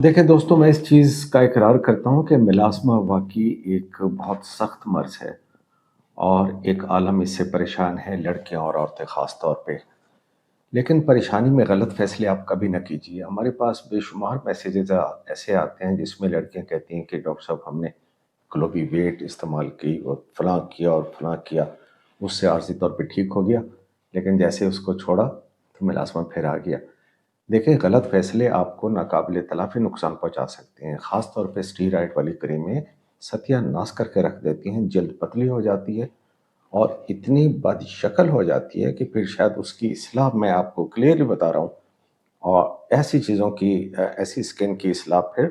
دیکھیں دوستو، میں اس چیز کا اقرار کرتا ہوں کہ ملازمہ واقعی ایک بہت سخت مرض ہے اور ایک عالم اس سے پریشان ہے، لڑکیاں اور عورتیں خاص طور پہ۔ لیکن پریشانی میں غلط فیصلے آپ کبھی نہ کیجیے۔ ہمارے پاس بے شمار میسیجز ایسے آتے ہیں جس میں لڑکیاں کہتی ہیں کہ ڈاکٹر صاحب ہم نے گلوبی ویٹ استعمال کی اور فلاں کیا اور فلاں کیا، اس سے عارضی طور پہ ٹھیک ہو گیا، لیکن جیسے اس کو چھوڑا تو ملازمہ پھر آ گیا۔ دیکھیں، غلط فیصلے آپ کو ناقابل تلافی نقصان پہنچا سکتے ہیں، خاص طور پہ اسٹیرائڈ والی کریمیں ستیہ ناش کر کے رکھ دیتی ہیں، جلد پتلی ہو جاتی ہے اور اتنی بد شکل ہو جاتی ہے کہ پھر شاید اس کی اصلاح، میں آپ کو کلیئرلی بتا رہا ہوں، اور ایسی چیزوں کی ایسی سکن کی اصلاح پھر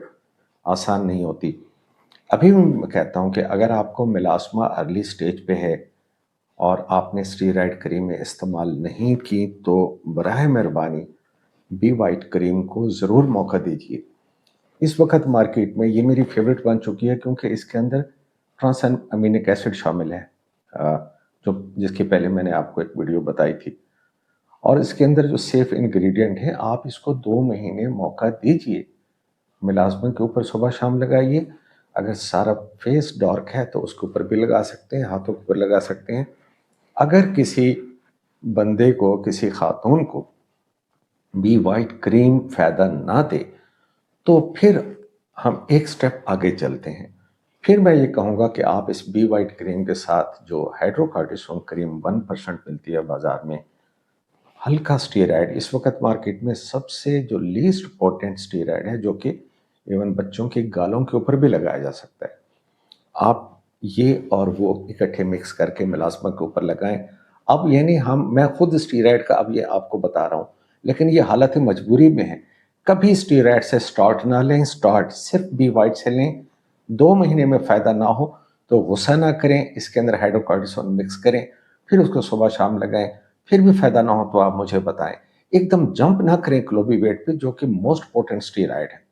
آسان نہیں ہوتی۔ ابھی میں کہتا ہوں کہ اگر آپ کو ملازمہ ارلی سٹیج پہ ہے اور آپ نے اسٹیرائڈ کریمیں استعمال نہیں کی تو براہ مہربانی بی وائٹ کریم کو ضرور موقع دیجیے۔ اس وقت مارکیٹ میں یہ میری فیوریٹ بن چکی ہے کیونکہ اس کے اندر ٹرانس امینک ایسڈ شامل ہے، جس کی پہلے میں نے آپ کو ایک ویڈیو بتائی تھی، اور اس کے اندر جو سیف انگریڈینٹ ہیں، آپ اس کو 2 مہینے موقع دیجیے۔ ملازمہ کے اوپر صبح شام لگائیے، اگر سارا فیس ڈارک ہے تو اس کے اوپر بھی لگا سکتے ہیں، ہاتھوں کے اوپر لگا سکتے ہیں۔ اگر کسی بندے کو، کسی خاتون کو بی وائٹ کریم فائدہ نہ دے تو پھر ہم ایک سٹیپ آگے چلتے ہیں۔ پھر میں یہ کہوں گا کہ آپ اس بی وائٹ کریم کے ساتھ جو ہائیڈروکارٹیسون کریم 1% ملتی ہے بازار میں، ہلکا سٹیرائڈ، اس وقت مارکیٹ میں سب سے جو لیسٹ پوٹنٹ سٹیرائڈ ہے، جو کہ ایون بچوں کے گالوں کے اوپر بھی لگایا جا سکتا ہے، آپ یہ اور وہ اکٹھے مکس کر کے ملازمہ کے اوپر لگائیں۔ اب یعنی میں خود اسٹیرائڈ کا اب یہ آپ کو بتا رہا ہوں، لیکن یہ حالت مجبوری میں ہے۔ کبھی اسٹیرائڈ سے سٹارٹ نہ لیں، سٹارٹ صرف بی وائٹ سے لیں۔ 2 مہینے میں فائدہ نہ ہو تو غصہ نہ کریں، اس کے اندر ہائیڈروکارٹیسون مکس کریں، پھر اس کو صبح شام لگائیں، پھر بھی فائدہ نہ ہو تو آپ مجھے بتائیں۔ ایک دم جمپ نہ کریں گلوبی ویٹ پہ، جو کہ موسٹ پوٹنٹ اسٹیرائڈ ہے۔